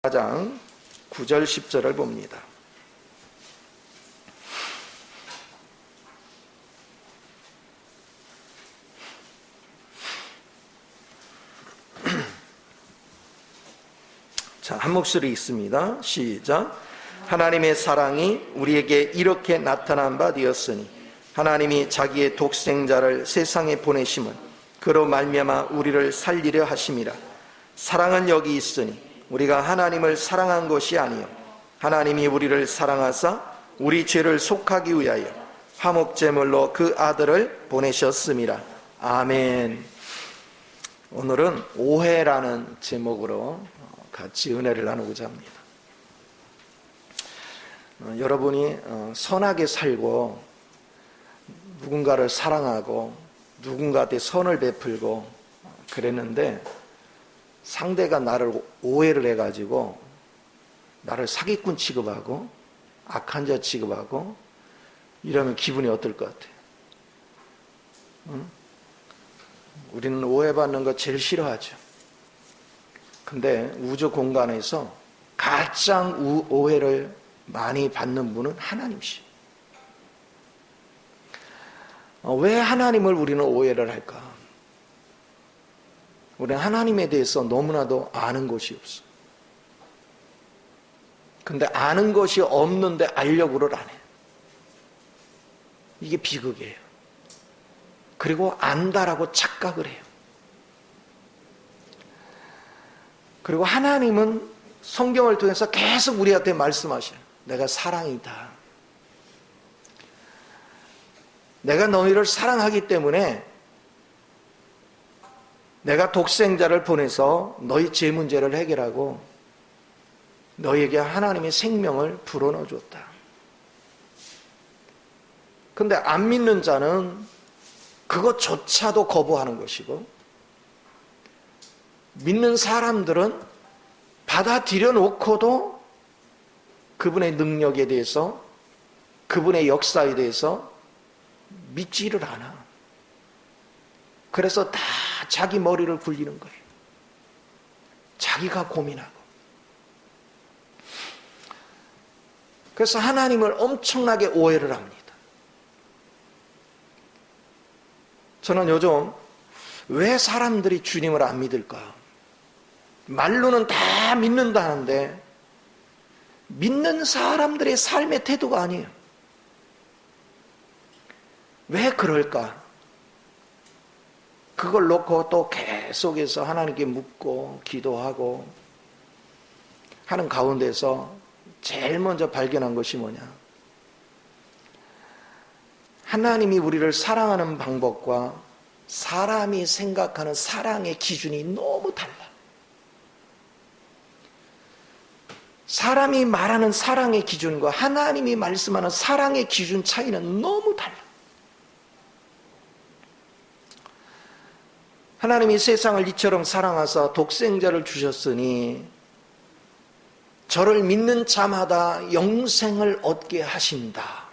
4장 9절 10절을 봅니다. 자, 한 목소리 있습니다. 시작. 하나님의 사랑이 우리에게 이렇게 나타난 바 되었으니 하나님이 자기의 독생자를 세상에 보내심은 그로 말미암아 우리를 살리려 하심이라. 사랑은 여기 있으니 우리가 하나님을 사랑한 것이 아니요 하나님이 우리를 사랑하사 우리 죄를 속하기 위하여 화목제물로 그 아들을 보내셨음이라. 아멘. 오늘은 오해라는 제목으로 같이 은혜를 나누고자 합니다. 여러분이 선하게 살고 누군가를 사랑하고 누군가한테 선을 베풀고 그랬는데 상대가 나를 오해를 해가지고 나를 사기꾼 취급하고 악한 자 취급하고 이러면 기분이 어떨 것 같아요? 응? 우리는 오해받는 거 제일 싫어하죠. 근데 우주 공간에서 가장 오해를 많이 받는 분은 하나님이시죠. 왜 하나님을 우리는 오해를 할까? 우리는 하나님에 대해서 너무나도 아는 것이 없어. 근데 아는 것이 없는데 알려고를 안 해. 이게 비극이에요. 그리고 안다라고 착각을 해요. 그리고 하나님은 성경을 통해서 계속 우리한테 말씀하셔요. 내가 사랑이다. 내가 너희를 사랑하기 때문에 내가 독생자를 보내서 너희 죄 문제를 해결하고 너희에게 하나님의 생명을 불어넣어 줬다. 근데 안 믿는 자는 그것조차도 거부하는 것이고 믿는 사람들은 받아들여 놓고도 그분의 능력에 대해서 그분의 역사에 대해서 믿지를 않아. 그래서 다 자기 머리를 굴리는 거예요. 자기가 고민하고. 그래서 하나님을 엄청나게 오해를 합니다. 저는 요즘 왜 사람들이 주님을 안 믿을까? 말로는 다 믿는다는데 믿는 사람들의 삶의 태도가 아니에요. 왜 그럴까? 그걸 놓고 또 계속해서 하나님께 묻고 기도하고 하는 가운데서 제일 먼저 발견한 것이 뭐냐? 하나님이 우리를 사랑하는 방법과 사람이 생각하는 사랑의 기준이 너무 달라. 사람이 말하는 사랑의 기준과 하나님이 말씀하는 사랑의 기준 차이는 너무 달라. 하나님이 세상을 이처럼 사랑하사 독생자를 주셨으니 저를 믿는 자마다 영생을 얻게 하신다.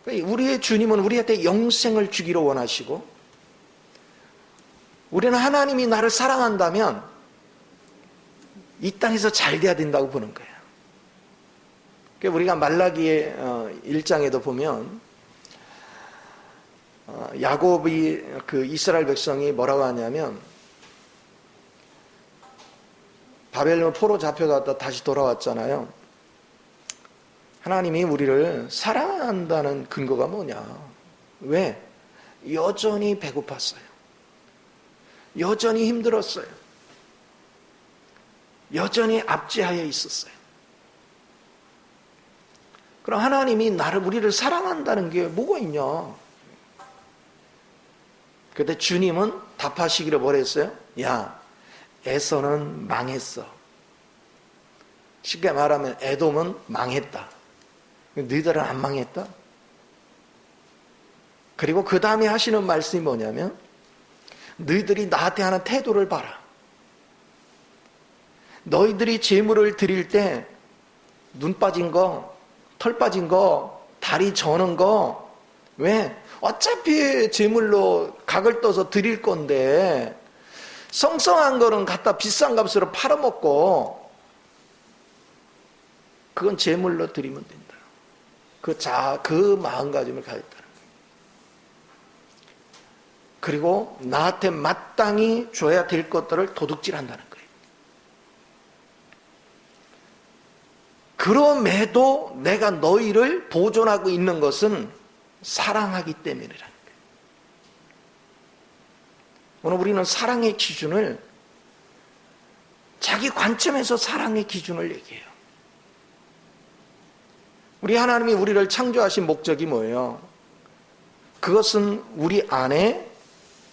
우리의 주님은 우리한테 영생을 주기로 원하시고 우리는 하나님이 나를 사랑한다면 이 땅에서 잘 돼야 된다고 보는 거예요. 우리가 말라기의 1장에도 보면 야곱이 그 이스라엘 백성이 뭐라고 하냐면 바벨론 포로 잡혀갔다 다시 돌아왔잖아요. 하나님이 우리를 사랑한다는 근거가 뭐냐? 왜? 여전히 배고팠어요. 여전히 힘들었어요. 여전히 압제하여 있었어요. 그럼 하나님이 우리를 사랑한다는 게 뭐가 있냐? 그때 주님은 답하시기를 뭐랬어요? 야, 에서는 망했어. 쉽게 말하면 에돔은 망했다. 너희들은 안 망했다? 그리고 그 다음에 하시는 말씀이 뭐냐면 너희들이 나한테 하는 태도를 봐라. 너희들이 제물을 드릴 때 눈 빠진 거, 털 빠진 거, 다리 저는 거 왜? 어차피 제물로 각을 떠서 드릴 건데 성성한 거는 갖다 비싼 값으로 팔아먹고 그건 제물로 드리면 된다. 그 마음가짐을 가졌다는 거예요. 그리고 나한테 마땅히 줘야 될 것들을 도둑질한다는 거예요. 그럼에도 내가 너희를 보존하고 있는 것은 사랑하기 때문이라는 거예요. 오늘 우리는 사랑의 기준을 자기 관점에서 사랑의 기준을 얘기해요. 우리 하나님이 우리를 창조하신 목적이 뭐예요? 그것은 우리 안에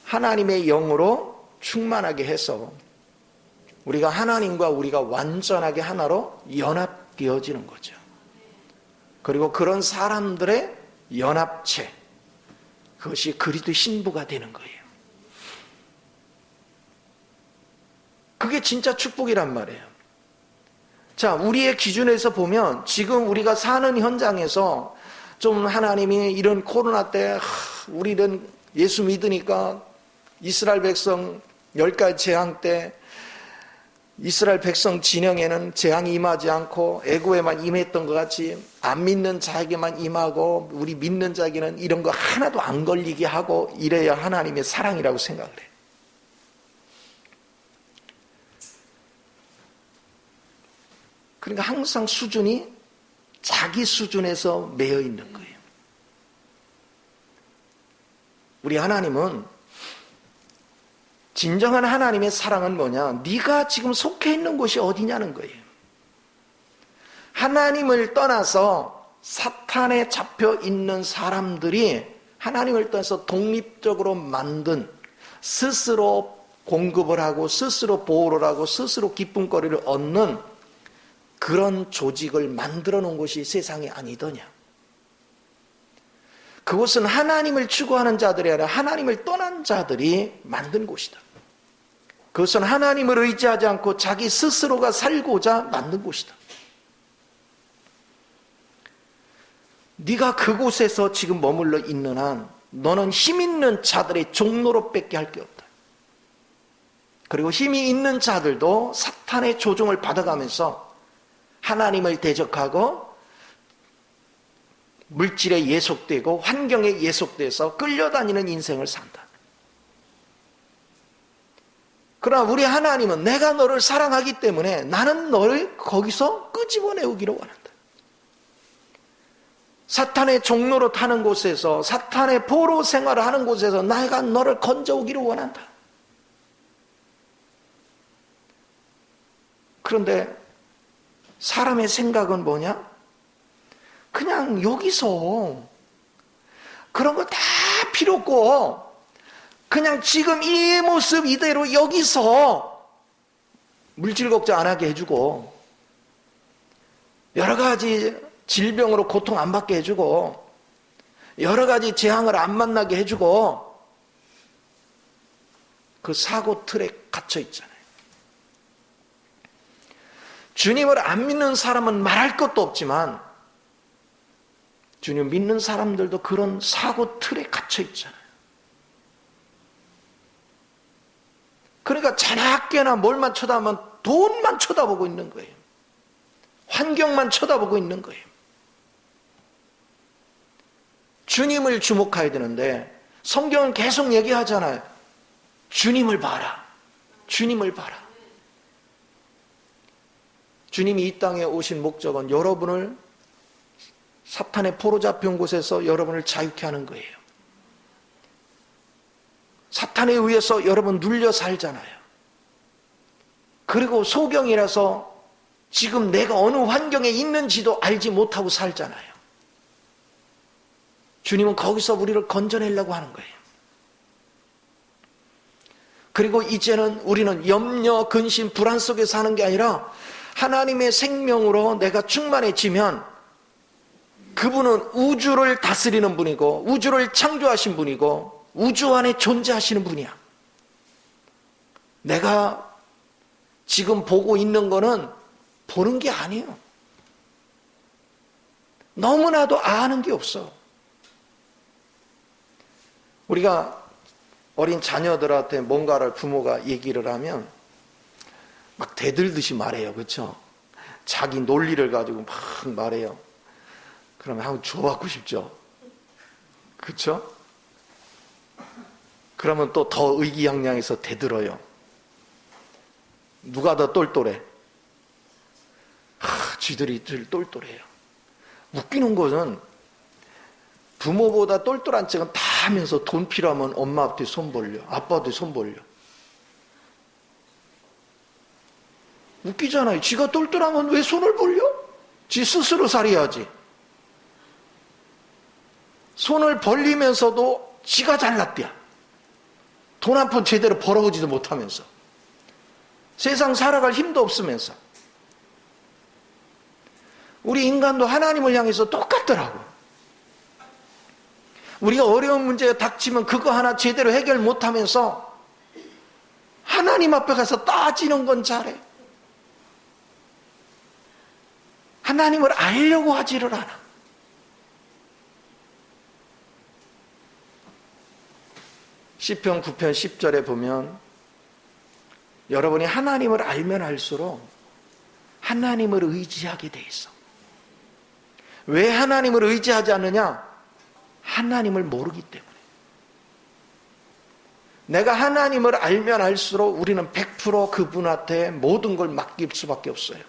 하나님의 영으로 충만하게 해서 우리가 하나님과 우리가 완전하게 하나로 연합되어지는 거죠. 그리고 그런 사람들의 연합체, 그것이 그리스도 신부가 되는 거예요. 그게 진짜 축복이란 말이에요. 자, 우리의 기준에서 보면 지금 우리가 사는 현장에서 좀 하나님이 이런 코로나 때 우리는 예수 믿으니까 이스라엘 백성 10가지 재앙 때 이스라엘 백성 진영에는 재앙이 임하지 않고 애고에만 임했던 것 같이 안 믿는 자에게만 임하고 우리 믿는 자에게는 이런 거 하나도 안 걸리게 하고 이래야 하나님의 사랑이라고 생각을 해요. 그러니까 항상 수준이 자기 수준에서 매여 있는 거예요. 우리 하나님은 진정한 하나님의 사랑은 뭐냐? 네가 지금 속해 있는 곳이 어디냐는 거예요. 하나님을 떠나서 사탄에 잡혀 있는 사람들이 하나님을 떠나서 독립적으로 만든 스스로 공급을 하고 스스로 보호를 하고 스스로 기쁨거리를 얻는 그런 조직을 만들어 놓은 곳이 세상이 아니더냐. 그곳은 하나님을 추구하는 자들이 아니라 하나님을 떠난 자들이 만든 곳이다. 그것은 하나님을 의지하지 않고 자기 스스로가 살고자 만든 곳이다. 네가 그곳에서 지금 머물러 있는 한 너는 힘 있는 자들의 종로로 뺏게 할 게 없다. 그리고 힘이 있는 자들도 사탄의 조종을 받아가면서 하나님을 대적하고 물질에 예속되고 환경에 예속돼서 끌려다니는 인생을 산다. 그러나 우리 하나님은 내가 너를 사랑하기 때문에 나는 너를 거기서 끄집어내오기를 원한다. 사탄의 종로로 타는 곳에서 사탄의 포로 생활을 하는 곳에서 내가 너를 건져오기를 원한다. 그런데 사람의 생각은 뭐냐? 그냥 여기서 그런 거 다 필요 없고 그냥 지금 이 모습 이대로 여기서 물질 걱정 안 하게 해주고 여러 가지 질병으로 고통 안 받게 해주고 여러 가지 재앙을 안 만나게 해주고 그 사고 틀에 갇혀 있잖아요. 주님을 안 믿는 사람은 말할 것도 없지만 주님 믿는 사람들도 그런 사고 틀에 갇혀 있잖아요. 그러니까 자나깨나 뭘만 쳐다보면 돈만 쳐다보고 있는 거예요. 환경만 쳐다보고 있는 거예요. 주님을 주목해야 되는데 성경은 계속 얘기하잖아요. 주님을 봐라. 주님을 봐라. 주님이 이 땅에 오신 목적은 여러분을 사탄의 포로 잡혀온 곳에서 여러분을 자유케 하는 거예요. 사탄에 의해서 여러분 눌려 살잖아요. 그리고 소경이라서 지금 내가 어느 환경에 있는지도 알지 못하고 살잖아요. 주님은 거기서 우리를 건져내려고 하는 거예요. 그리고 이제는 우리는 염려, 근심, 불안 속에 사는 게 아니라 하나님의 생명으로 내가 충만해지면 그분은 우주를 다스리는 분이고 우주를 창조하신 분이고 우주 안에 존재하시는 분이야. 내가 지금 보고 있는 거는 보는 게 아니에요. 너무나도 아는 게 없어. 우리가 어린 자녀들한테 뭔가를 부모가 얘기를 하면 막 대들듯이 말해요. 그렇죠? 자기 논리를 가지고 막 말해요. 그러면 한번 줘받고 싶죠? 그렇죠? 그러면 또 더 의기양양해서 대들어요. 누가 더 똘똘해? 쥐들이 제일 똘똘해요. 웃기는 것은 부모보다 똘똘한 척은 다 하면서 돈 필요하면 엄마한테 손 벌려, 아빠한테 손 벌려. 웃기잖아요. 지가 똘똘하면 왜 손을 벌려? 지 스스로 살아야지. 손을 벌리면서도 지가 잘났대야. 돈 한 푼 제대로 벌어오지도 못하면서. 세상 살아갈 힘도 없으면서. 우리 인간도 하나님을 향해서 똑같더라고. 우리가 어려운 문제가 닥치면 그거 하나 제대로 해결 못하면서 하나님 앞에 가서 따지는 건 잘해. 하나님을 알려고 하지를 않아. 시편 9편 10절에 보면 여러분이 하나님을 알면 알수록 하나님을 의지하게 돼 있어. 왜 하나님을 의지하지 않느냐? 하나님을 모르기 때문에. 내가 하나님을 알면 알수록 우리는 100% 그분한테 모든 걸 맡길 수밖에 없어요.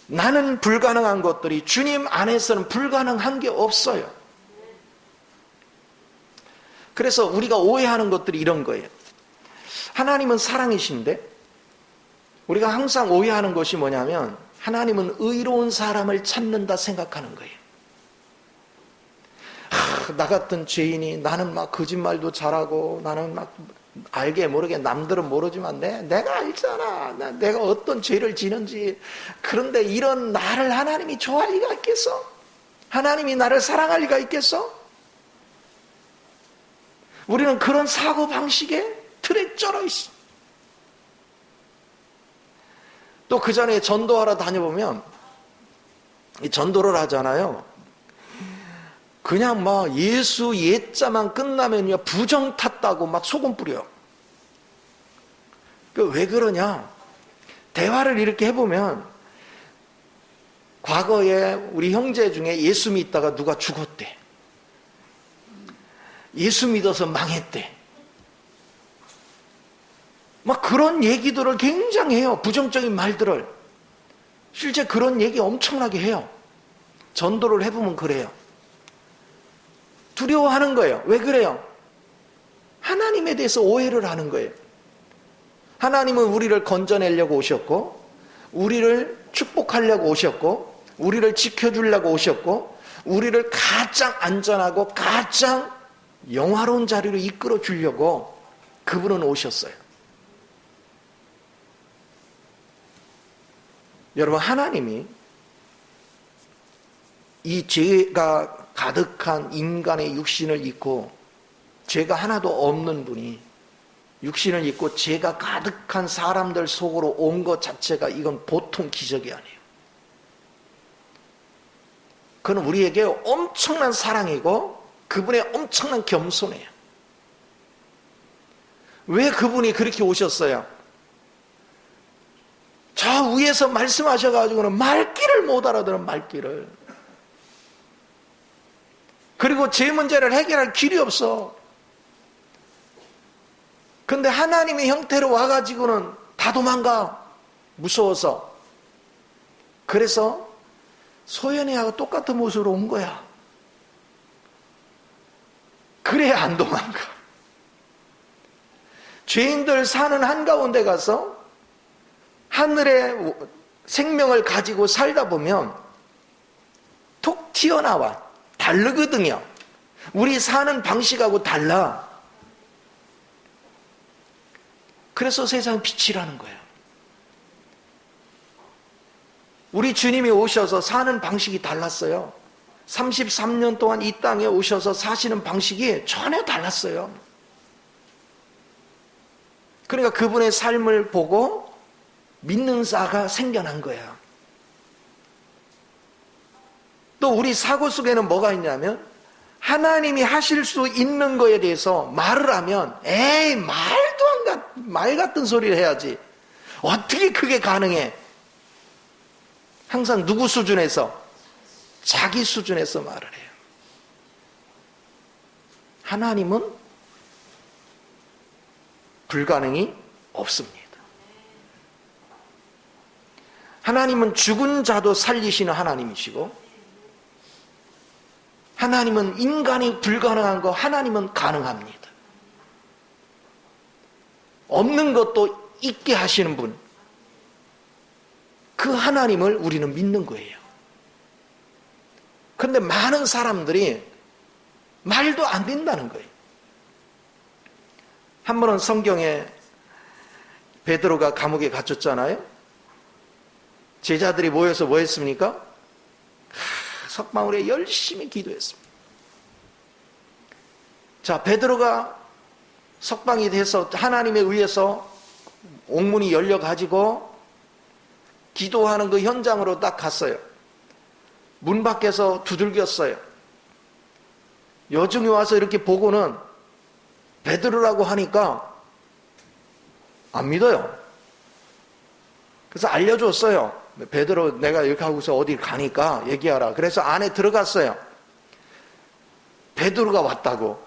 나는 불가능한 것들이 주님 안에서는 불가능한 게 없어요. 그래서 우리가 오해하는 것들이 이런 거예요. 하나님은 사랑이신데 우리가 항상 오해하는 것이 뭐냐면 하나님은 의로운 사람을 찾는다 생각하는 거예요. 나 같은 죄인이 나는 막 거짓말도 잘하고 나는 막 알게 모르게 남들은 모르지만 내가 알잖아. 내가 어떤 죄를 지는지. 그런데 이런 나를 하나님이 좋아할 리가 있겠어? 하나님이 나를 사랑할 리가 있겠어? 우리는 그런 사고방식에 틀에 쩔어 있어. 또 그 전에 전도하러 다녀보면 전도를 하잖아요. 그냥 막 예수 예자만 끝나면요 부정 탔다고 막 소금 뿌려. 왜 그러냐? 대화를 이렇게 해보면 과거에 우리 형제 중에 예수 믿다가 누가 죽었대. 예수 믿어서 망했대. 막 그런 얘기들을 굉장히 해요. 부정적인 말들을. 실제 그런 얘기 엄청나게 해요. 전도를 해보면 그래요. 두려워하는 거예요. 왜 그래요? 하나님에 대해서 오해를 하는 거예요. 하나님은 우리를 건져내려고 오셨고 우리를 축복하려고 오셨고 우리를 지켜주려고 오셨고 우리를 가장 안전하고 가장 영화로운 자리로 이끌어 주려고 그분은 오셨어요. 여러분, 하나님이 이 죄가 가득한 인간의 육신을 입고 죄가 하나도 없는 분이 육신을 입고 죄가 가득한 사람들 속으로 온 것 자체가 이건 보통 기적이 아니에요. 그건 우리에게 엄청난 사랑이고 그분의 엄청난 겸손이에요. 왜 그분이 그렇게 오셨어요? 저 위에서 말씀하셔가지고는 말귀를 못 알아들은 말귀를. 그리고 제 문제를 해결할 길이 없어. 근데 하나님의 형태로 와가지고는 다 도망가. 무서워서. 그래서 소연이하고 똑같은 모습으로 온 거야. 그래야 안 도망가. 죄인들 사는 한가운데 가서 하늘의 생명을 가지고 살다 보면 톡 튀어나와. 다르거든요. 우리 사는 방식하고 달라. 그래서 세상 빛이라는 거예요. 우리 주님이 오셔서 사는 방식이 달랐어요. 33년 동안 이 땅에 오셔서 사시는 방식이 전혀 달랐어요. 그러니까 그분의 삶을 보고 믿는 자가 생겨난 거예요. 또 우리 사고 속에는 뭐가 있냐면 하나님이 하실 수 있는 거에 대해서 말을 하면 에이 말도 안 말 같은 소리를 해야지. 어떻게 그게 가능해? 항상 누구 수준에서? 자기 수준에서 말을 해요. 하나님은 불가능이 없습니다. 하나님은 죽은 자도 살리시는 하나님이시고, 하나님은 인간이 불가능한 거 하나님은 가능합니다. 없는 것도 있게 하시는 분, 그 하나님을 우리는 믿는 거예요. 그런데 많은 사람들이 말도 안 된다는 거예요. 한 번은 성경에 베드로가 감옥에 갇혔잖아요. 제자들이 모여서 뭐 했습니까? 석방울에 열심히 기도했습니다. 자, 베드로가 석방이 돼서 하나님에 의해서 옥문이 열려가지고 기도하는 그 현장으로 딱 갔어요. 문 밖에서 두들겼어요. 여중이 와서 이렇게 보고는 베드로라고 하니까 안 믿어요. 그래서 알려줬어요. 베드로, 내가 이렇게 하고서 어디 가니까 얘기하라. 그래서 안에 들어갔어요. 베드로가 왔다고.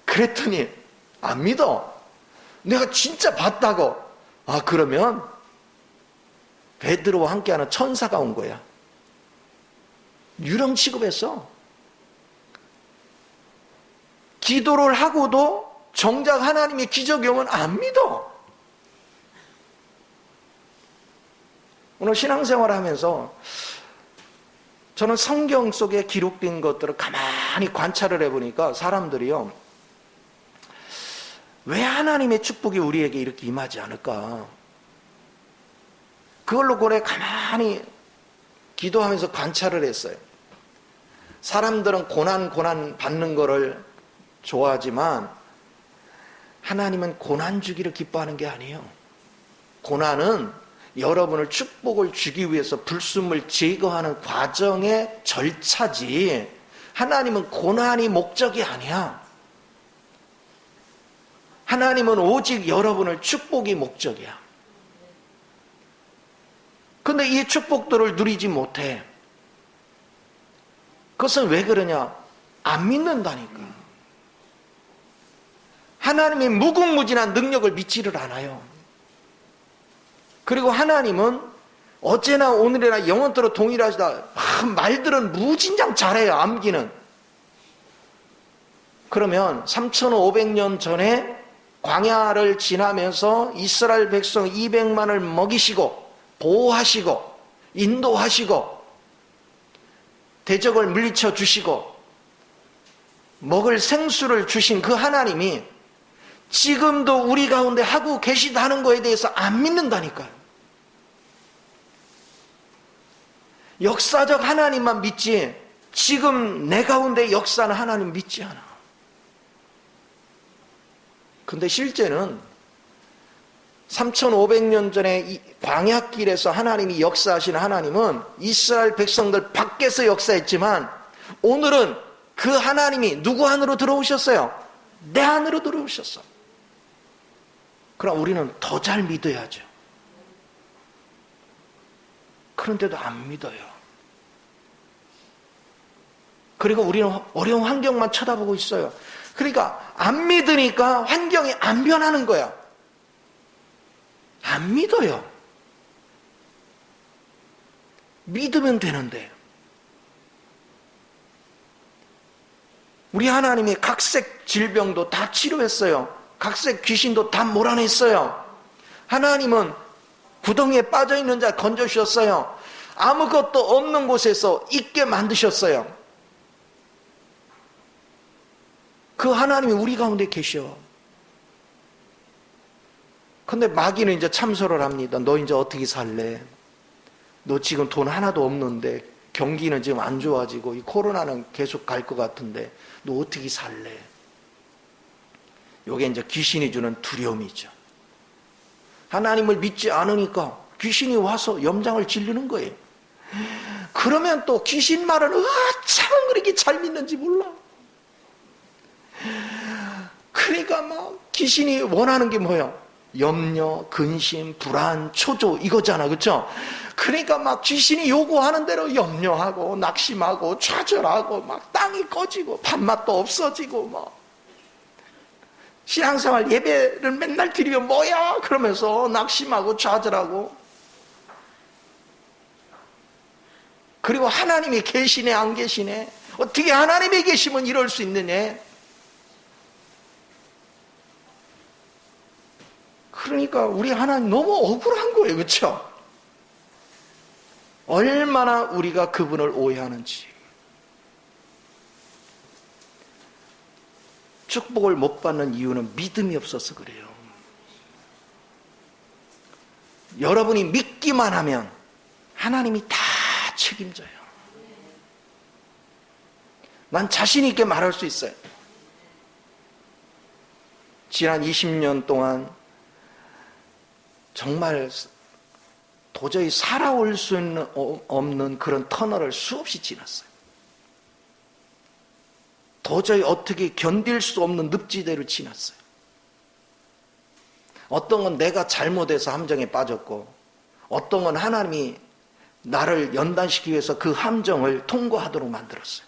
그랬더니 안 믿어. 내가 진짜 봤다고. 아, 그러면 베드로와 함께하는 천사가 온 거야. 유령 취급했어. 기도를 하고도 정작 하나님의 기적이 오면 안 믿어. 오늘 신앙생활을 하면서 저는 성경 속에 기록된 것들을 가만히 관찰을 해보니까 사람들이요, 왜 하나님의 축복이 우리에게 이렇게 임하지 않을까? 그걸로 고래 가만히 기도하면서 관찰을 했어요. 사람들은 고난 받는 거를 좋아하지만 하나님은 고난 주기를 기뻐하는 게 아니에요. 고난은 여러분을 축복을 주기 위해서 불순물 제거하는 과정의 절차지, 하나님은 고난이 목적이 아니야. 하나님은 오직 여러분을 축복이 목적이야. 근데 이 축복들을 누리지 못해. 그것은 왜 그러냐? 안 믿는다니까. 하나님의 무궁무진한 능력을 믿지를 않아요. 그리고 하나님은 어제나 오늘이나 영원토록 동일하시다. 말들은 무진장 잘해요. 암기는. 그러면 3,500년 전에 광야를 지나면서 이스라엘 백성 200만을 먹이시고 보호하시고 인도하시고 대적을 물리쳐 주시고 먹을 생수를 주신 그 하나님이 지금도 우리 가운데 하고 계시다는 거에 대해서 안 믿는다니까요. 역사적 하나님만 믿지 지금 내 가운데 역사는 하나님 믿지 않아. 근데 실제는 3,500년 전에 이 광야길에서 하나님이 역사하시는 하나님은 이스라엘 백성들 밖에서 역사했지만 오늘은 그 하나님이 누구 안으로 들어오셨어요? 내 안으로 들어오셨어. 그럼 우리는 더 잘 믿어야죠. 그런데도 안 믿어요. 그리고 우리는 어려운 환경만 쳐다보고 있어요. 그러니까 안 믿으니까 환경이 안 변하는 거야. 안 믿어요. 믿으면 되는데. 우리 하나님이 각색 질병도 다 치료했어요. 각색 귀신도 다 몰아냈어요. 하나님은 구덩이에 빠져있는 자 건져주셨어요. 아무것도 없는 곳에서 있게 만드셨어요. 그 하나님이 우리 가운데 계셔. 근데 마귀는 이제 참소를 합니다. 너 이제 어떻게 살래? 너 지금 돈 하나도 없는데 경기는 지금 안 좋아지고 이 코로나는 계속 갈 것 같은데 너 어떻게 살래? 이게 이제 귀신이 주는 두려움이죠. 하나님을 믿지 않으니까 귀신이 와서 염장을 지르는 거예요. 그러면 또 귀신 말은 어쩜 그렇게 잘 믿는지 몰라. 그러니까 막 귀신이 원하는 게 뭐예요? 염려, 근심, 불안, 초조 이거잖아, 그렇죠? 그러니까 막 귀신이 요구하는 대로 염려하고 낙심하고 좌절하고 막 땅이 꺼지고 밥맛도 없어지고 뭐 신앙생활 예배를 맨날 드리면 뭐야? 그러면서 낙심하고 좌절하고. 그리고 하나님이 계시네 안 계시네? 어떻게 하나님이 계시면 이럴 수 있느냐? 그러니까 우리 하나님 너무 억울한 거예요, 그렇죠? 얼마나 우리가 그분을 오해하는지. 축복을 못 받는 이유는 믿음이 없어서 그래요. 여러분이 믿기만 하면 하나님이 다 책임져요. 난 자신 있게 말할 수 있어요. 지난 20년 동안 정말 도저히 살아올 수 없는 그런 터널을 수없이 지났어요. 도저히 어떻게 견딜 수 없는 늪지대를 지났어요. 어떤 건 내가 잘못해서 함정에 빠졌고, 어떤 건 하나님이 나를 연단시키기 위해서 그 함정을 통과하도록 만들었어요.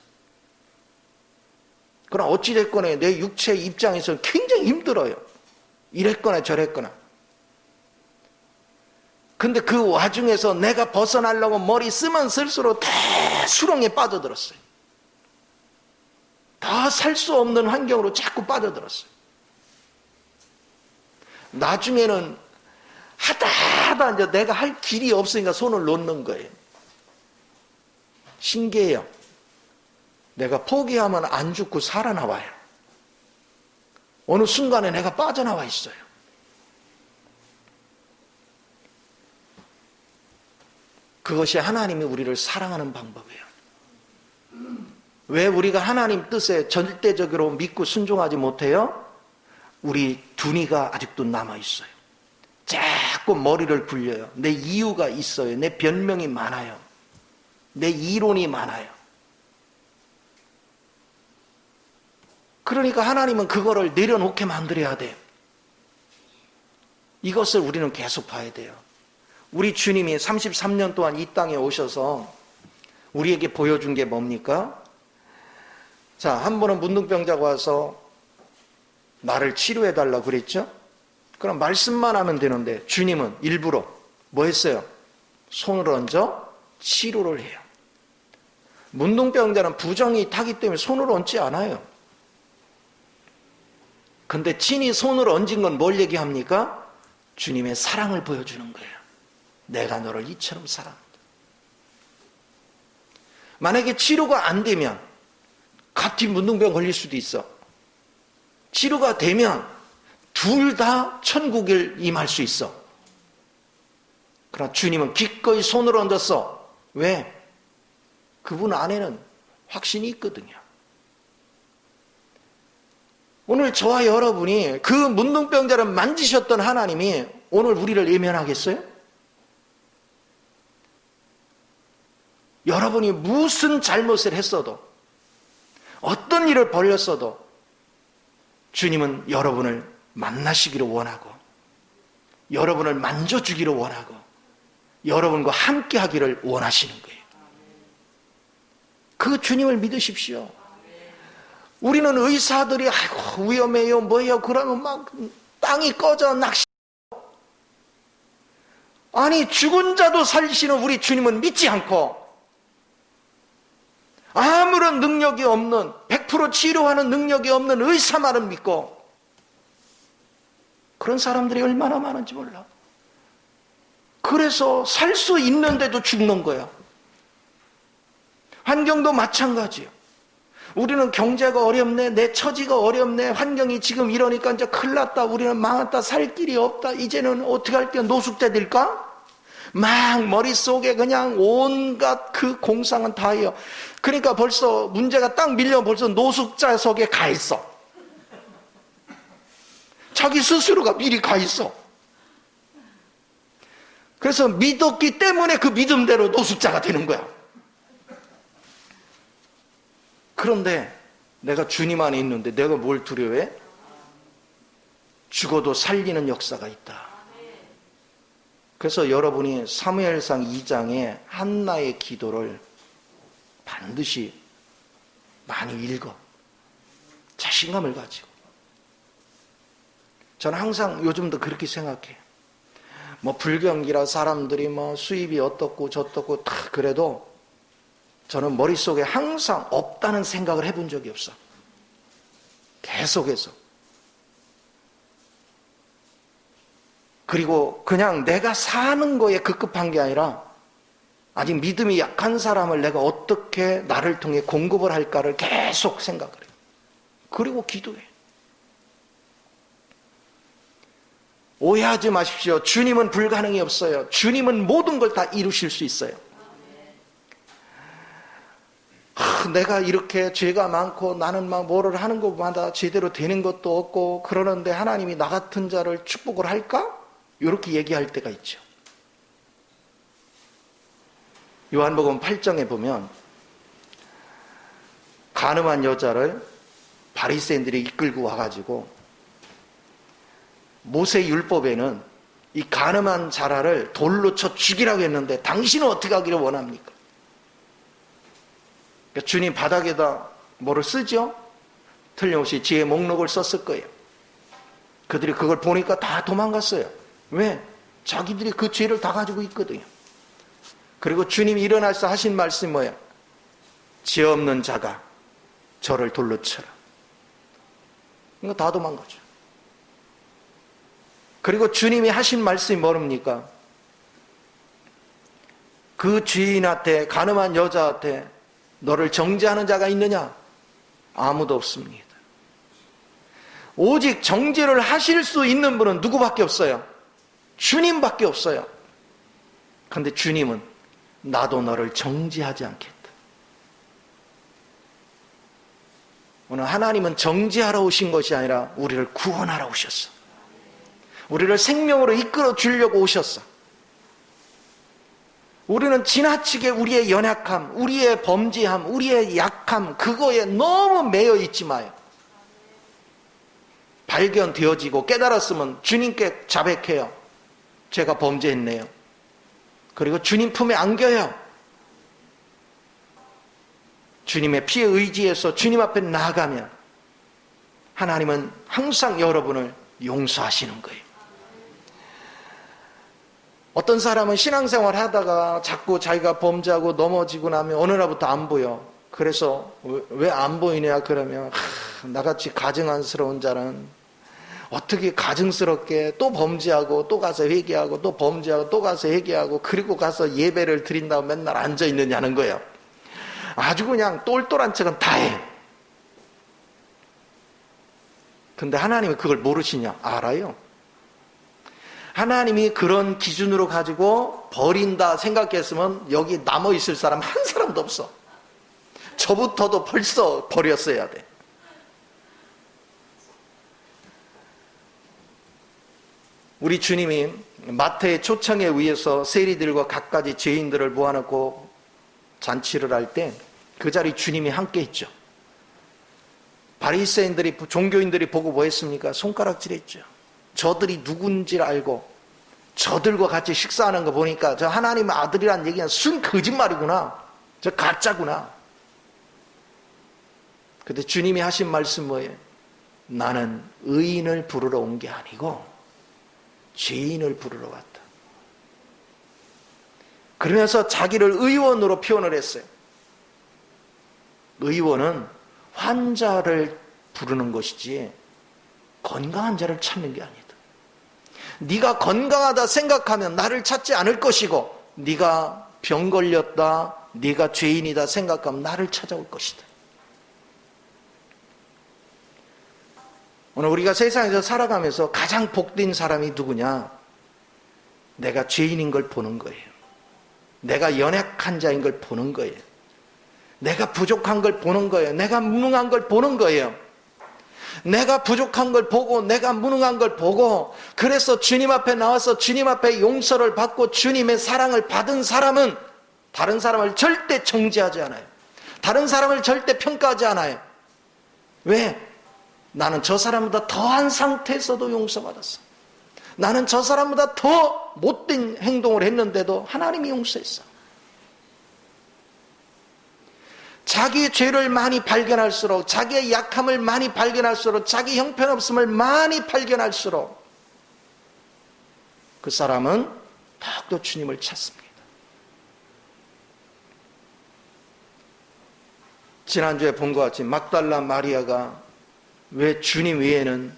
그러나 어찌됐거나 내 육체 입장에서 굉장히 힘들어요. 이랬거나 저랬거나. 근데 그 와중에서 내가 벗어나려고 머리 쓰면 쓸수록 대수렁에 빠져들었어요. 다 살 수 없는 환경으로 자꾸 빠져들었어요. 나중에는 하다 이제 내가 할 길이 없으니까 손을 놓는 거예요. 신기해요. 내가 포기하면 안 죽고 살아나와요. 어느 순간에 내가 빠져나와 있어요. 그것이 하나님이 우리를 사랑하는 방법이에요. 왜 우리가 하나님 뜻에 절대적으로 믿고 순종하지 못해요? 우리 둔이가 아직도 남아있어요. 자꾸 머리를 굴려요. 내 이유가 있어요. 내 변명이 많아요. 내 이론이 많아요. 그러니까 하나님은 그거를 내려놓게 만들어야 돼요. 이것을 우리는 계속 봐야 돼요. 우리 주님이 33년 동안 이 땅에 오셔서 우리에게 보여준 게 뭡니까? 자, 한 번은 문둥병자가 와서 나를 치료해달라고 그랬죠? 그럼 말씀만 하면 되는데 주님은 일부러 뭐 했어요? 손을 얹어 치료를 해요. 문둥병자는 부정이 타기 때문에 손을 얹지 않아요. 근데 친히 손을 얹은 건 뭘 얘기합니까? 주님의 사랑을 보여주는 거예요. 내가 너를 이처럼 사랑한다. 만약에 치료가 안 되면 같이 문둥병 걸릴 수도 있어. 치료가 되면 둘 다 천국을 임할 수 있어. 그러나 주님은 기꺼이 손을 얹었어. 왜? 그분 안에는 확신이 있거든요. 오늘 저와 여러분이 그 문둥병자를 만지셨던 하나님이 오늘 우리를 외면하겠어요? 여러분이 무슨 잘못을 했어도 어떤 일을 벌였어도 주님은 여러분을 만나시기를 원하고 여러분을 만져주기를 원하고 여러분과 함께 하기를 원하시는 거예요. 그 주님을 믿으십시오. 우리는 의사들이 아이고 위험해요 뭐예요 그러면 막 땅이 꺼져 낚시. 아니 죽은 자도 살리시는 우리 주님은 믿지 않고 아무런 능력이 없는 100% 치료하는 능력이 없는 의사만은 믿고 그런 사람들이 얼마나 많은지 몰라. 그래서 살 수 있는데도 죽는 거야. 환경도 마찬가지예요. 우리는 경제가 어렵네, 내 처지가 어렵네, 환경이 지금 이러니까 이제 큰일 났다, 우리는 망했다, 살 길이 없다, 이제는 어떻게 할게요? 노숙자 될까? 막 머릿속에 그냥 온갖 그 공상은 다 해요. 그러니까 벌써 문제가 딱 밀려 벌써 노숙자 속에 가 있어. 자기 스스로가 미리 가 있어. 그래서 믿었기 때문에 그 믿음대로 노숙자가 되는 거야. 그런데 내가 주님 안에 있는데 내가 뭘 두려워해? 죽어도 살리는 역사가 있다. 그래서 여러분이 사무엘상 2장에 한나의 기도를 반드시 많이 읽어. 자신감을 가지고. 저는 항상 요즘도 그렇게 생각해요. 뭐 불경기라 사람들이 뭐 수입이 어떻고 저떻고 다 그래도 저는 머릿속에 항상 없다는 생각을 해본 적이 없어. 계속해서. 그리고 그냥 내가 사는 거에 급급한 게 아니라 아직 믿음이 약한 사람을 내가 어떻게 나를 통해 공급을 할까를 계속 생각을 해요. 그리고 기도해. 오해하지 마십시오. 주님은 불가능이 없어요. 주님은 모든 걸 다 이루실 수 있어요. 내가 이렇게 죄가 많고 나는 막 뭐를 하는 것마다 제대로 되는 것도 없고 그러는데 하나님이 나 같은 자를 축복을 할까? 이렇게 얘기할 때가 있죠. 요한복음 8장에 보면 간음한 여자를 바리새인들이 이끌고 와가지고 모세 율법에는 이 간음한 자라를 돌로 쳐 죽이라고 했는데 당신은 어떻게 하기를 원합니까? 그러니까 주님 바닥에다 뭐를 쓰죠? 틀림없이 지혜 목록을 썼을 거예요. 그들이 그걸 보니까 다 도망갔어요. 왜? 자기들이 그 죄를 다 가지고 있거든요. 그리고 주님이 일어나서 하신 말씀이 뭐예요? 죄 없는 자가 저를 돌로 쳐라. 이거 다 도망가죠. 그리고 주님이 하신 말씀이 뭐랍니까? 그 죄인한테, 간음한 여자한테 너를 정죄하는 자가 있느냐? 아무도 없습니다. 오직 정죄를 하실 수 있는 분은 누구밖에 없어요? 주님밖에 없어요. 그런데 주님은 나도 너를 정죄하지 않겠다. 오늘 하나님은 정죄하러 오신 것이 아니라 우리를 구원하러 오셨어. 우리를 생명으로 이끌어 주려고 오셨어. 우리는 지나치게 우리의 연약함, 우리의 범죄함, 우리의 약함, 그거에 너무 매여 있지 마요. 발견되어지고 깨달았으면 주님께 자백해요. 제가 범죄했네요. 그리고 주님 품에 안겨요. 주님의 피에 의지해서 주님 앞에 나아가면 하나님은 항상 여러분을 용서하시는 거예요. 어떤 사람은 신앙생활 하다가 자꾸 자기가 범죄하고 넘어지고 나면 어느 날부터 안 보여. 그래서 왜 안 보이냐 그러면 나같이 가증한스러운 자는 어떻게 가증스럽게 또 범죄하고 또 가서 회개하고 또 범죄하고 또 가서 회개하고 그리고 가서 예배를 드린다고 맨날 앉아있느냐는 거예요. 아주 그냥 똘똘한 척은 다 해. 근데 하나님이 그걸 모르시냐? 알아요. 하나님이 그런 기준으로 가지고 버린다 생각했으면 여기 남아있을 사람 한 사람도 없어. 저부터도 벌써 버렸어야 돼. 우리 주님이 마태의 초청에 의해서 세리들과 갖가지 죄인들을 모아놓고 잔치를 할 때 그 자리 주님이 함께 있죠. 바리새인들이, 종교인들이 보고 뭐 했습니까? 손가락질했죠. 저들이 누군지를 알고 저들과 같이 식사하는 거 보니까 저 하나님의 아들이란 얘기는 순 거짓말이구나. 저 가짜구나. 근데 주님이 하신 말씀 뭐예요? 나는 의인을 부르러 온 게 아니고 죄인을 부르러 왔다. 그러면서 자기를 의원으로 표현을 했어요. 의원은 환자를 부르는 것이지 건강한 자를 찾는 게 아니다. 네가 건강하다 생각하면 나를 찾지 않을 것이고 네가 병 걸렸다, 네가 죄인이다 생각하면 나를 찾아올 것이다. 오늘 우리가 세상에서 살아가면서 가장 복된 사람이 누구냐? 내가 죄인인 걸 보는 거예요. 내가 연약한 자인 걸 보는 거예요. 내가 부족한 걸 보는 거예요. 내가 무능한 걸 보는 거예요. 내가 부족한 걸 보고 내가 무능한 걸 보고 그래서 주님 앞에 나와서 주님 앞에 용서를 받고 주님의 사랑을 받은 사람은 다른 사람을 절대 정죄하지 않아요. 다른 사람을 절대 평가하지 않아요. 왜? 나는 저 사람보다 더한 상태에서도 용서받았어. 나는 저 사람보다 더 못된 행동을 했는데도 하나님이 용서했어. 자기의 죄를 많이 발견할수록, 자기의 약함을 많이 발견할수록, 자기 형편없음을 많이 발견할수록 그 사람은 더욱더 주님을 찾습니다. 지난주에 본 것 같이 막달라 마리아가 왜 주님 외에는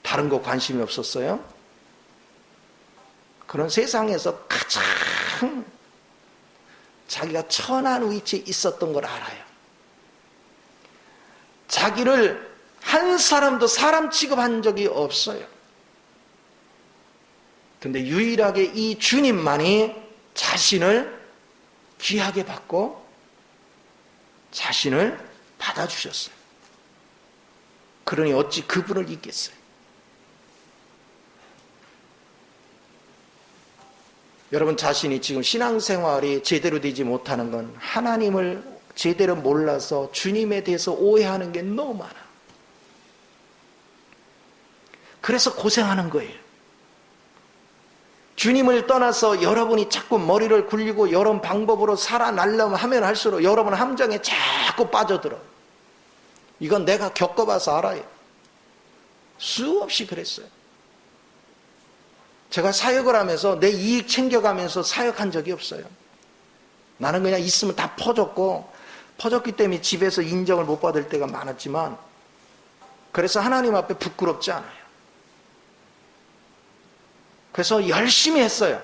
다른 거 관심이 없었어요? 그런 세상에서 가장 자기가 천한 위치에 있었던 걸 알아요. 자기를 한 사람도 사람 취급한 적이 없어요. 근데 유일하게 이 주님만이 자신을 귀하게 받고 자신을 받아주셨어요. 그러니 어찌 그분을 잊겠어요? 여러분 자신이 지금 신앙생활이 제대로 되지 못하는 건 하나님을 제대로 몰라서 주님에 대해서 오해하는 게 너무 많아. 그래서 고생하는 거예요. 주님을 떠나서 여러분이 자꾸 머리를 굴리고 여러 방법으로 살아나려면 하면 할수록 여러분 함정에 자꾸 빠져들어. 이건 내가 겪어봐서 알아요. 수없이 그랬어요. 제가 사역을 하면서 내 이익 챙겨가면서 사역한 적이 없어요. 나는 그냥 있으면 다 퍼졌기 때문에 집에서 인정을 못 받을 때가 많았지만, 그래서 하나님 앞에 부끄럽지 않아요. 그래서 열심히 했어요.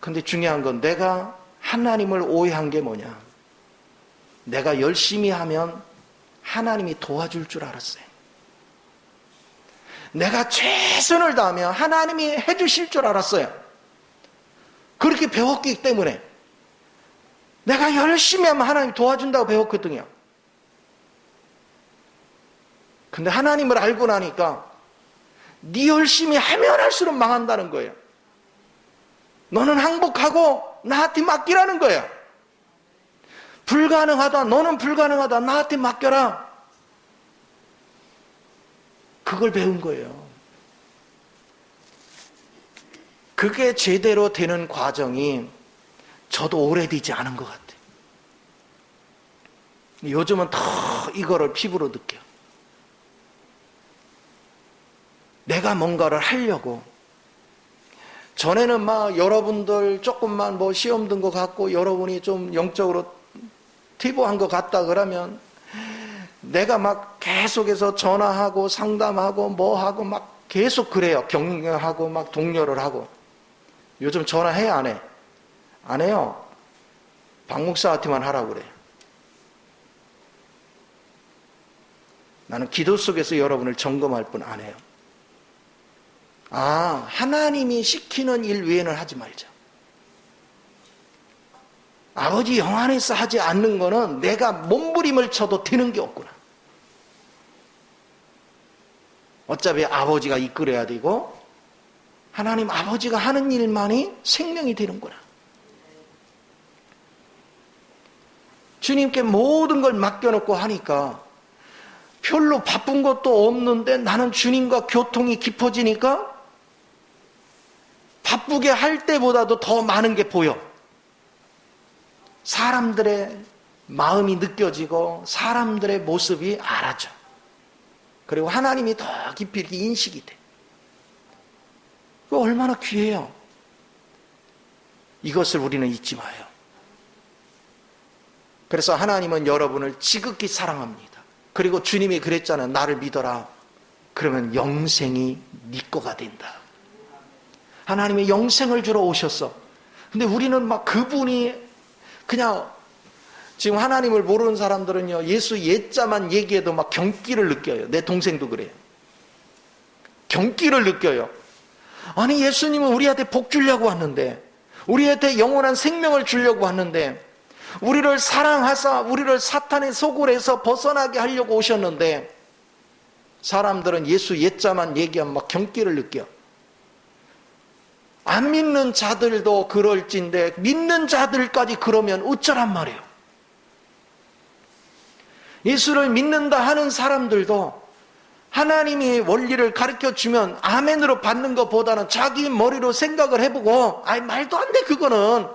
근데 중요한 건 내가 하나님을 오해한 게 뭐냐? 내가 열심히 하면 하나님이 도와줄 줄 알았어요. 내가 최선을 다하면 하나님이 해주실 줄 알았어요. 그렇게 배웠기 때문에 내가 열심히 하면 하나님이 도와준다고 배웠거든요. 근데 하나님을 알고 나니까 네 열심히 하면 할수록 망한다는 거예요. 너는 항복하고 나한테 맡기라는 거예요. 불가능하다, 너는 불가능하다, 나한테 맡겨라. 그걸 배운 거예요. 그게 제대로 되는 과정이 저도 오래되지 않은 것 같아요. 요즘은 더 이거를 피부로 느껴요. 내가 뭔가를 하려고, 전에는 막 여러분들 조금만 뭐 시험 든 것 같고 여러분이 좀 영적으로 티보한 것 같다 그러면 내가 막 계속해서 전화하고 상담하고 뭐하고 막 계속 그래요. 격려하고 막 독려를 하고. 요즘 전화해 안 해? 안 해요. 박 목사한테만 하라고 그래. 나는 기도 속에서 여러분을 점검할 뿐 안 해요. 아, 하나님이 시키는 일 외에는 하지 말자. 아버지 영 안에서 하지 않는 거는 내가 몸부림을 쳐도 되는 게 없구나. 어차피 아버지가 이끌어야 되고 하나님 아버지가 하는 일만이 생명이 되는구나. 주님께 모든 걸 맡겨놓고 하니까 별로 바쁜 것도 없는데 나는 주님과 교통이 깊어지니까 바쁘게 할 때보다도 더 많은 게 보여. 사람들의 마음이 느껴지고 사람들의 모습이 알아져. 그리고 하나님이 더 깊이 이렇게 인식이 돼. 그거 얼마나 귀해요. 이것을 우리는 잊지 마요. 그래서 하나님은 여러분을 지극히 사랑합니다. 그리고 주님이 그랬잖아요. 나를 믿어라. 그러면 영생이 네 거가 된다. 하나님이 영생을 주러 오셨어. 근데 우리는 막 그분이 그냥, 지금 하나님을 모르는 사람들은요, 예수 옛자만 얘기해도 막 경기를 느껴요. 내 동생도 그래요. 경기를 느껴요. 아니, 예수님은 우리한테 복 주려고 왔는데, 우리한테 영원한 생명을 주려고 왔는데, 우리를 사랑하사 우리를 사탄의 소굴에서 벗어나게 하려고 오셨는데, 사람들은 예수 옛자만 얘기하면 막 경기를 느껴. 안 믿는 자들도 그럴진데 믿는 자들까지 그러면 어쩌란 말이에요. 예수를 믿는다 하는 사람들도 하나님이 원리를 가르쳐주면 아멘으로 받는 것보다는 자기 머리로 생각을 해보고 말도 안 돼 그거는.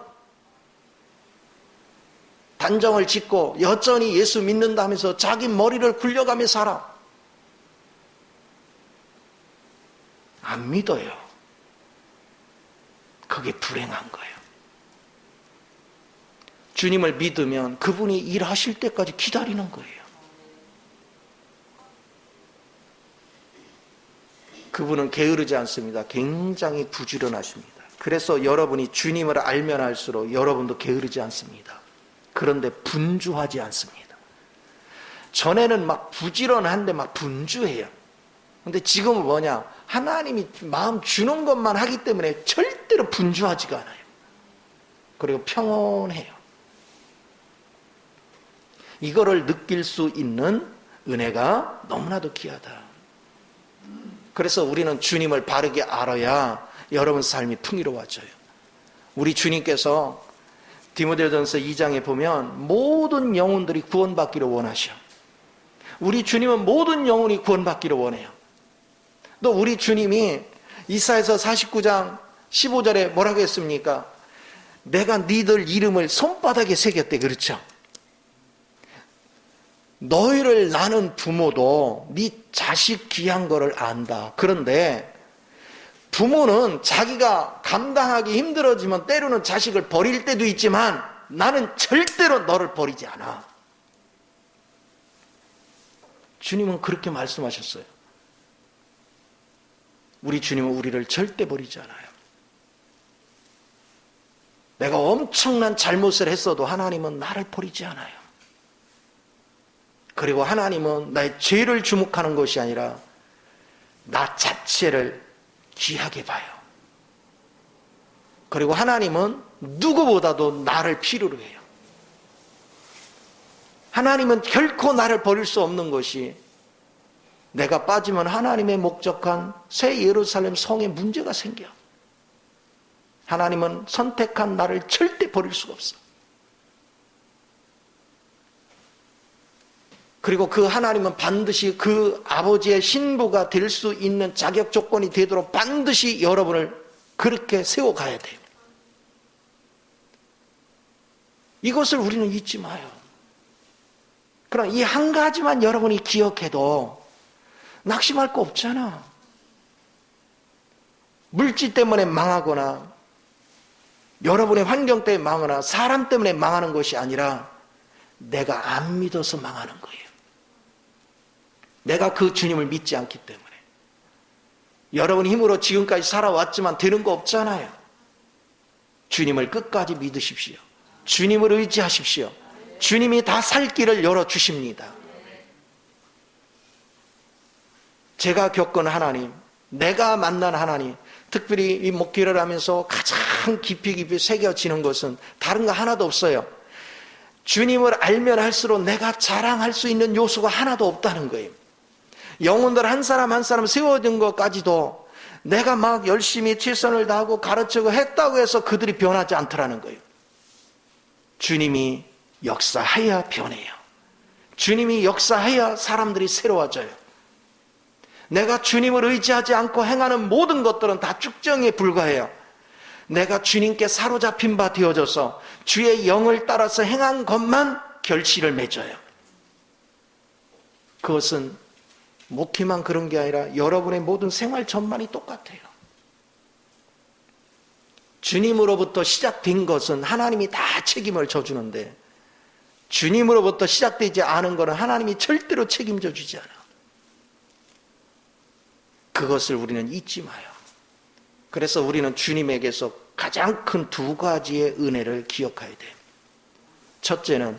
단정을 짓고 여전히 예수 믿는다면서 자기 머리를 굴려가며 살아. 안 믿어요. 그게 불행한 거예요. 주님을 믿으면 그분이 일하실 때까지 기다리는 거예요. 그분은 게으르지 않습니다. 굉장히 부지런하십니다. 그래서 여러분이 주님을 알면 알수록 여러분도 게으르지 않습니다. 그런데 분주하지 않습니다. 전에는 막 부지런한데 막 분주해요. 근데 지금은 뭐냐? 하나님이 마음 주는 것만 하기 때문에 절대로 분주하지가 않아요. 그리고 평온해요. 이거를 느낄 수 있는 은혜가 너무나도 귀하다. 그래서 우리는 주님을 바르게 알아야 여러분 삶이 풍요로워져요. 우리 주님께서 디모데전서 2장에 보면 모든 영혼들이 구원받기를 원하셔. 우리 주님은 모든 영혼이 구원받기를 원해요. 또 우리 주님이 이사야서 49장 15절에 뭐라고 했습니까? 내가 너희들 이름을 손바닥에 새겼대. 그렇죠? 너희를 낳는 부모도 네 자식 귀한 거를 안다. 그런데 부모는 자기가 감당하기 힘들어지면 때로는 자식을 버릴 때도 있지만 나는 절대로 너를 버리지 않아. 주님은 그렇게 말씀하셨어요. 우리 주님은 우리를 절대 버리지 않아요. 내가 엄청난 잘못을 했어도 하나님은 나를 버리지 않아요. 그리고 하나님은 나의 죄를 주목하는 것이 아니라 나 자체를 귀하게 봐요. 그리고 하나님은 누구보다도 나를 필요로 해요. 하나님은 결코 나를 버릴 수 없는 것이 내가 빠지면 하나님의 목적한 새 예루살렘 성에 문제가 생겨. 하나님은 선택한 나를 절대 버릴 수가 없어. 그리고 그 하나님은 반드시 그 아버지의 신부가 될 수 있는 자격 조건이 되도록 반드시 여러분을 그렇게 세워가야 돼요. 이것을 우리는 잊지 마요. 그럼 이 한 가지만 여러분이 기억해도 낙심할 거 없잖아. 물질 때문에 망하거나 여러분의 환경 때문에 망하거나 사람 때문에 망하는 것이 아니라 내가 안 믿어서 망하는 거예요. 내가 그 주님을 믿지 않기 때문에. 여러분 힘으로 지금까지 살아왔지만 되는 거 없잖아요. 주님을 끝까지 믿으십시오. 주님을 의지하십시오. 주님이 다 살 길을 열어주십니다. 제가 겪은 하나님, 내가 만난 하나님, 특별히 이 목회를 하면서 가장 깊이 새겨지는 것은 다른 거 하나도 없어요. 주님을 알면 할수록 내가 자랑할 수 있는 요소가 하나도 없다는 거예요. 영혼들 한 사람 한 사람 세워진 것까지도 내가 막 열심히 최선을 다하고 가르치고 했다고 해서 그들이 변하지 않더라는 거예요. 주님이 역사해야 변해요. 주님이 역사해야 사람들이 새로워져요. 내가 주님을 의지하지 않고 행하는 모든 것들은 다 축정에 불과해요. 내가 주님께 사로잡힌 바 되어져서 주의 영을 따라서 행한 것만 결실을 맺어요. 그것은 목회만 그런 게 아니라 여러분의 모든 생활 전반이 똑같아요. 주님으로부터 시작된 것은 하나님이 다 책임을 져주는데 주님으로부터 시작되지 않은 것은 하나님이 절대로 책임져 주지 않아. 그것을 우리는 잊지 마요. 그래서 우리는 주님에게서 가장 큰 두 가지의 은혜를 기억해야 돼요. 첫째는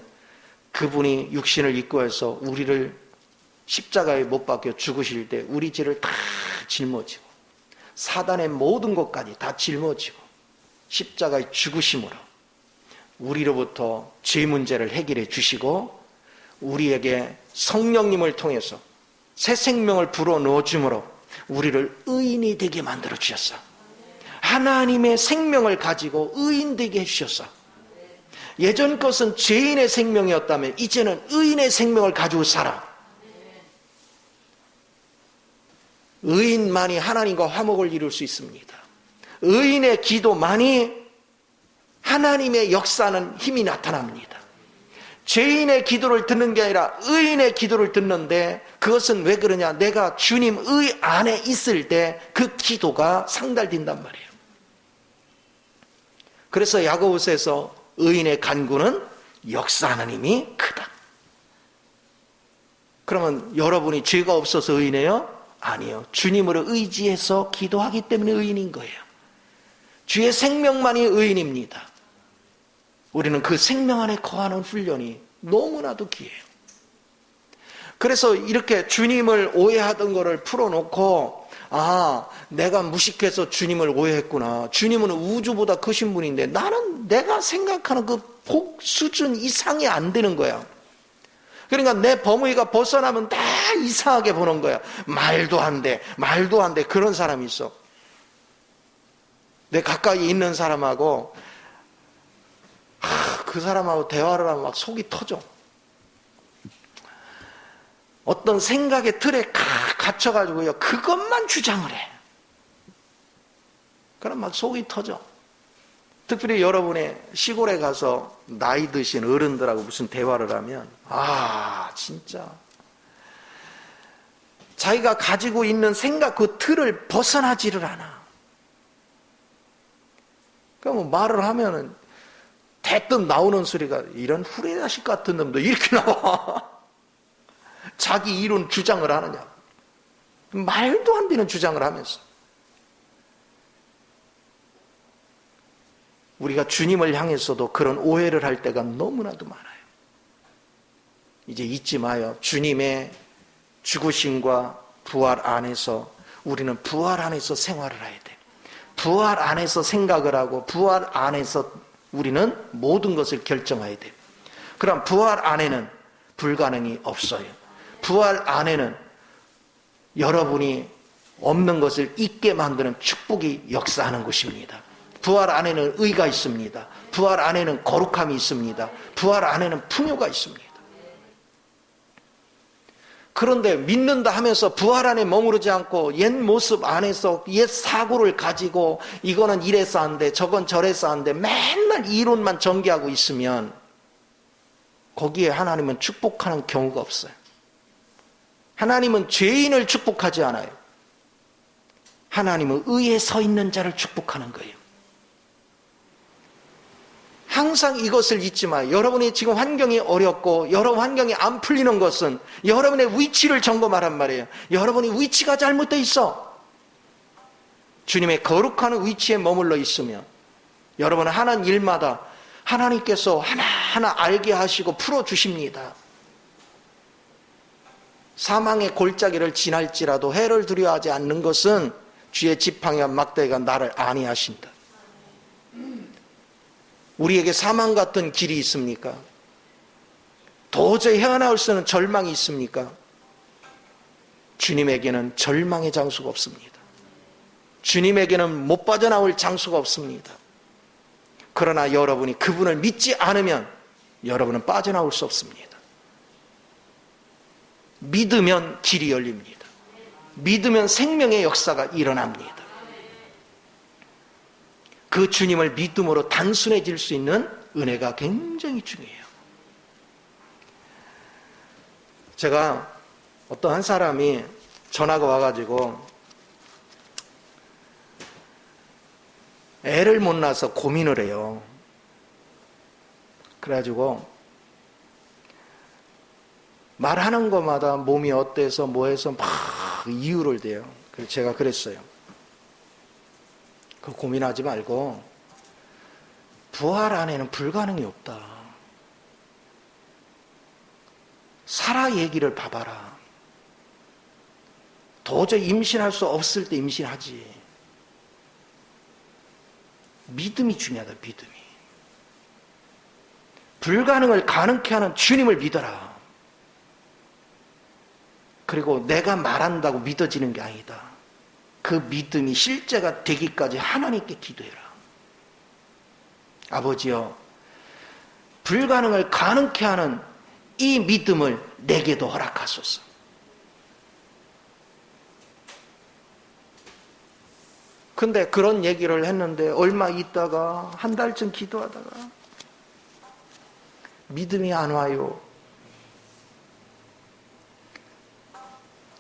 그분이 육신을 입고 해서 우리를 십자가에 못 박혀 죽으실 때 우리 죄를 다 짊어지고 사단의 모든 것까지 다 짊어지고 십자가의 죽으심으로 우리로부터 죄 문제를 해결해 주시고 우리에게 성령님을 통해서 새 생명을 불어넣어 줌으로 우리를 의인이 되게 만들어 주셨어. 하나님의 생명을 가지고 의인 되게 해주셨어. 예전 것은 죄인의 생명이었다면 이제는 의인의 생명을 가지고 살아. 의인만이 하나님과 화목을 이룰 수 있습니다. 의인의 기도만이 하나님의 역사하는 힘이 나타납니다. 죄인의 기도를 듣는 게 아니라 의인의 기도를 듣는데, 그것은 왜 그러냐? 내가 주님 의 안에 있을 때 그 기도가 상달된단 말이에요. 그래서 야고보서에서 의인의 간구는 역사하는 힘이 크다. 그러면 여러분이 죄가 없어서 의인이에요? 아니요. 주님으로 의지해서 기도하기 때문에 의인인 거예요. 주의 생명만이 의인입니다. 우리는 그 생명 안에 거하는 훈련이 너무나도 귀해요. 그래서 이렇게 주님을 오해하던 거를 풀어놓고, 내가 무식해서 주님을 오해했구나. 주님은 우주보다 크신 분인데 나는 내가 생각하는 그 복 수준 이상이 안 되는 거야. 그러니까 내 범위가 벗어나면 다 이상하게 보는 거야. 말도 안 돼, 말도 안 돼. 그런 사람이 있어. 내 가까이 있는 사람하고 그 사람하고 대화를 하면 막 속이 터져. 어떤 생각의 틀에 갇혀가지고요, 그것만 주장을 해. 그럼 막 속이 터져. 특별히 여러분의 시골에 가서 나이 드신 어른들하고 무슨 대화를 하면, 진짜 자기가 가지고 있는 생각 그 틀을 벗어나지를 않아. 그럼 말을 하면은 대뜸 나오는 소리가, 이런 후레자식 같은 놈도 이렇게 나와. 자기 이론 주장을 하느냐. 말도 안 되는 주장을 하면서. 우리가 주님을 향해서도 그런 오해를 할 때가 너무나도 많아요. 이제 잊지 마요. 주님의 죽으심과 부활 안에서 우리는 부활 안에서 생활을 해야 돼. 부활 안에서 생각을 하고 부활 안에서 우리는 모든 것을 결정해야 돼. 그럼 부활 안에는 불가능이 없어요. 부활 안에는 여러분이 없는 것을 있게 만드는 축복이 역사하는 것입니다. 부활 안에는 의가 있습니다. 부활 안에는 거룩함이 있습니다. 부활 안에는 풍요가 있습니다. 그런데 믿는다 하면서 부활 안에 머무르지 않고 옛 모습 안에서 옛 사고를 가지고 이거는 이래서 안 돼, 저건 저래서 안 돼, 맨날 이론만 전개하고 있으면 거기에 하나님은 축복하는 경우가 없어요. 하나님은 죄인을 축복하지 않아요. 하나님은 의에 서 있는 자를 축복하는 거예요. 항상 이것을 잊지 마요. 여러분이 지금 환경이 어렵고 여러분 환경이 안 풀리는 것은 여러분의 위치를 점검하란 말이에요. 여러분이 위치가 잘못되어 있어. 주님의 거룩한 위치에 머물러 있으면 여러분은 하는 일마다 하나님께서 하나하나 알게 하시고 풀어주십니다. 사망의 골짜기를 지날지라도 해를 두려워하지 않는 것은 주의 지팡이와 막대기가 나를 안위하신다. 우리에게 사망 같은 길이 있습니까? 도저히 헤어나올 수 없는 절망이 있습니까? 주님에게는 절망의 장소가 없습니다. 주님에게는 못 빠져나올 장소가 없습니다. 그러나 여러분이 그분을 믿지 않으면 여러분은 빠져나올 수 없습니다. 믿으면 길이 열립니다. 믿으면 생명의 역사가 일어납니다. 그 주님을 믿음으로 단순해질 수 있는 은혜가 굉장히 중요해요. 제가 어떤 한 사람이 전화가 와가지고 애를 못 낳아서 고민을 해요. 그래가지고 말하는 것마다 몸이 어때서 뭐해서 막 이유를 대요. 그래서 제가 그랬어요. 그 고민하지 말고 부활 안에는 불가능이 없다. 사라 얘기를 봐봐라. 도저히 임신할 수 없을 때 임신하지. 믿음이 중요하다. 믿음이. 불가능을 가능케 하는 주님을 믿어라. 그리고 내가 말한다고 믿어지는 게 아니다. 그 믿음이 실제가 되기까지 하나님께 기도해라. 아버지여, 불가능을 가능케 하는 이 믿음을 내게도 허락하소서. 근데 그런 얘기를 했는데 얼마 있다가 한 달쯤 기도하다가 믿음이 안 와요.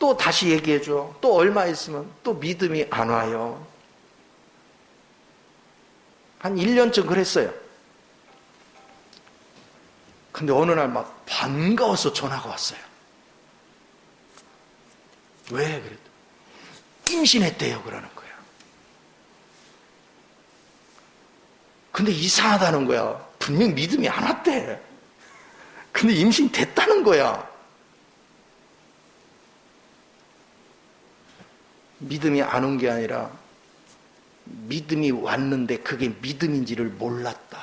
또 다시 얘기해줘. 또 얼마 있으면 또 믿음이 안 와요. 한 1년쯤 그랬어요. 근데 어느 날 막 반가워서 전화가 왔어요. 왜 그랬더니 임신했대요 그러는 거야. 근데 이상하다는 거야. 분명 믿음이 안 왔대. 근데 임신됐다는 거야. 믿음이 안 온 게 아니라 믿음이 왔는데 그게 믿음인지를 몰랐다.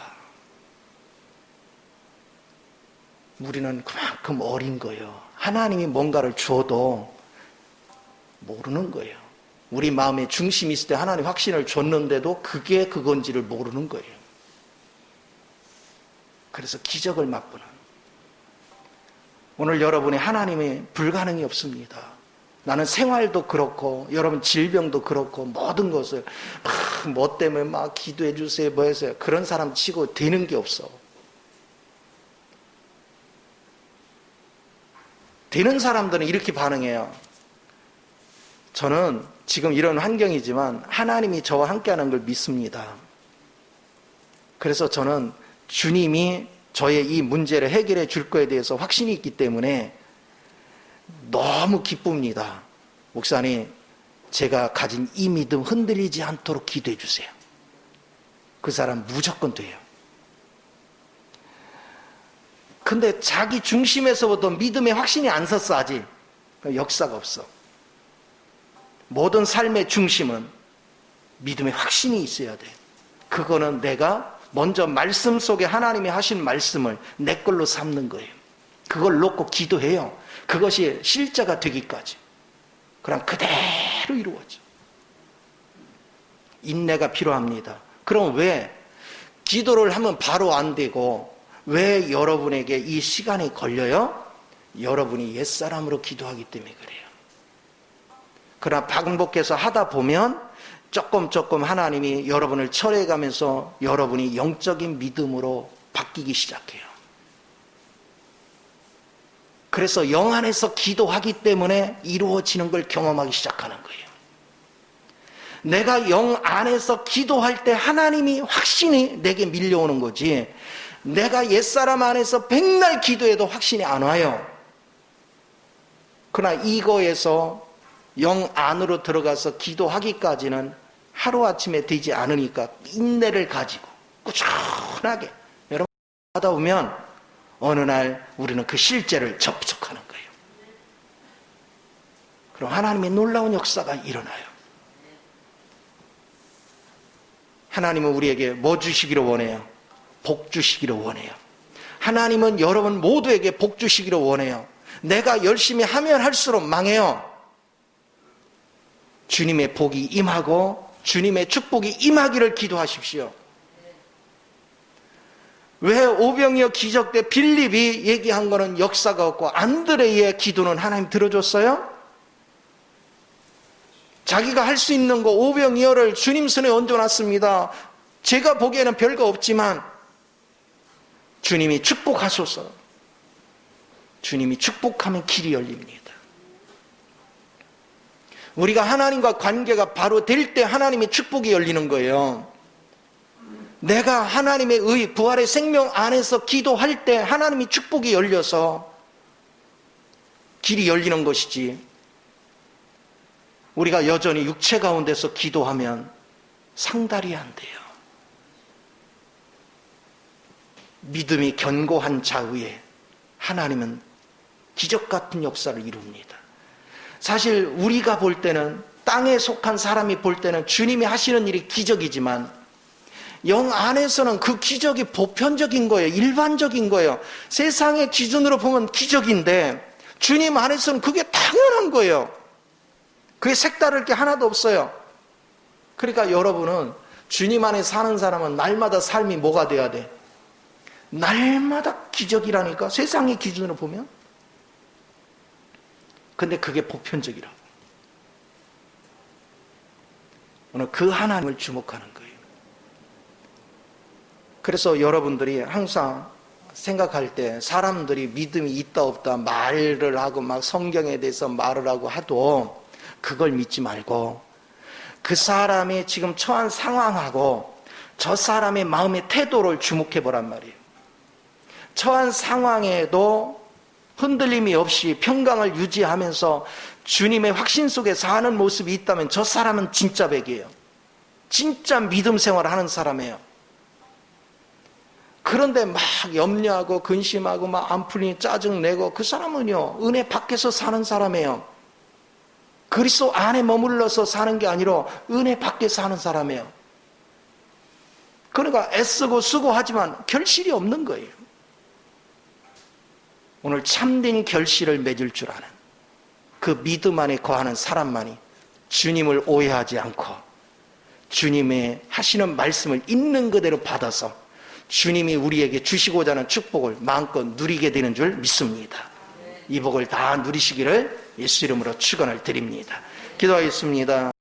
우리는 그만큼 어린 거예요. 하나님이 뭔가를 줘도 모르는 거예요. 우리 마음에 중심이 있을 때 하나님 확신을 줬는데도 그게 그건지를 모르는 거예요. 그래서 기적을 맛보는. 오늘 여러분이 하나님이 불가능이 없습니다. 나는 생활도 그렇고 여러분 질병도 그렇고 모든 것을 뭐 때문에 막 기도해 주세요 뭐 해서요. 그런 사람 치고 되는 게 없어. 되는 사람들은 이렇게 반응해요. 저는 지금 이런 환경이지만 하나님이 저와 함께하는 걸 믿습니다. 그래서 저는 주님이 저의 이 문제를 해결해 줄 거에 대해서 확신이 있기 때문에 너무 기쁩니다. 목사님, 제가 가진 이 믿음 흔들리지 않도록 기도해 주세요. 그 사람 무조건 돼요. 근데 자기 중심에서부터 믿음의 확신이 안 섰어 아직. 역사가 없어. 모든 삶의 중심은 믿음의 확신이 있어야 돼. 그거는 내가 먼저 말씀 속에 하나님이 하신 말씀을 내 걸로 삼는 거예요. 그걸 놓고 기도해요. 그것이 실제가 되기까지. 그럼 그대로 이루어져. 인내가 필요합니다. 그럼 왜 기도를 하면 바로 안 되고 왜 여러분에게 이 시간이 걸려요? 여러분이 옛사람으로 기도하기 때문에 그래요. 그러나 반복해서 하다 보면 조금 하나님이 여러분을 철회해가면서 여러분이 영적인 믿음으로 바뀌기 시작해요. 그래서 영 안에서 기도하기 때문에 이루어지는 걸 경험하기 시작하는 거예요. 내가 영 안에서 기도할 때 하나님이 확신이 내게 밀려오는 거지, 내가 옛사람 안에서 백날 기도해도 확신이 안 와요. 그러나 이거에서 영 안으로 들어가서 기도하기까지는 하루아침에 되지 않으니까 인내를 가지고 꾸준하게 여러분 하다 보면 어느 날 우리는 그 실제를 접촉하는 거예요. 그럼 하나님의 놀라운 역사가 일어나요. 하나님은 우리에게 뭐 주시기를 원해요? 복 주시기를 원해요. 하나님은 여러분 모두에게 복 주시기를 원해요. 내가 열심히 하면 할수록 망해요. 주님의 복이 임하고 주님의 축복이 임하기를 기도하십시오. 왜 오병이어 기적 때 빌립이 얘기한 거는 역사가 없고 안드레의 기도는 하나님 들어줬어요? 자기가 할 수 있는 거 오병이어를 주님 손에 얹어놨습니다. 제가 보기에는 별거 없지만 주님이 축복하소서. 주님이 축복하면 길이 열립니다. 우리가 하나님과 관계가 바로 될 때 하나님의 축복이 열리는 거예요. 내가 하나님의 의, 부활의 생명 안에서 기도할 때 하나님이 축복이 열려서 길이 열리는 것이지, 우리가 여전히 육체 가운데서 기도하면 상달이 안 돼요. 믿음이 견고한 자위에 하나님은 기적 같은 역사를 이룹니다. 사실 우리가 볼 때는, 땅에 속한 사람이 볼 때는 주님이 하시는 일이 기적이지만 영 안에서는 그 기적이 보편적인 거예요. 일반적인 거예요. 세상의 기준으로 보면 기적인데 주님 안에서는 그게 당연한 거예요. 그게 색다를 게 하나도 없어요. 그러니까 여러분은 주님 안에 사는 사람은 날마다 삶이 뭐가 돼야 돼? 날마다 기적이라니까, 세상의 기준으로 보면. 근데 그게 보편적이라고. 오늘 그 하나님을 주목하는 거예요. 그래서 여러분들이 항상 생각할 때 사람들이 믿음이 있다 없다 말을 하고 막 성경에 대해서 말을 하고 하도 그걸 믿지 말고 그 사람이 지금 처한 상황하고 저 사람의 마음의 태도를 주목해 보란 말이에요. 처한 상황에도 흔들림이 없이 평강을 유지하면서 주님의 확신 속에 사는 모습이 있다면 저 사람은 진짜 백이에요. 진짜 믿음 생활을 하는 사람이에요. 그런데 막 염려하고 근심하고 막 안 풀리니 짜증내고 그 사람은요 은혜 밖에서 사는 사람이에요. 그리스도 안에 머물러서 사는 게 아니라 은혜 밖에 사는 사람이에요. 그러니까 애쓰고 수고하지만 결실이 없는 거예요. 오늘 참된 결실을 맺을 줄 아는 그 믿음 안에 거하는 사람만이 주님을 오해하지 않고 주님의 하시는 말씀을 있는 그대로 받아서 주님이 우리에게 주시고자 하는 축복을 마음껏 누리게 되는 줄 믿습니다. 이 복을 다 누리시기를 예수 이름으로 축원을 드립니다. 기도하겠습니다.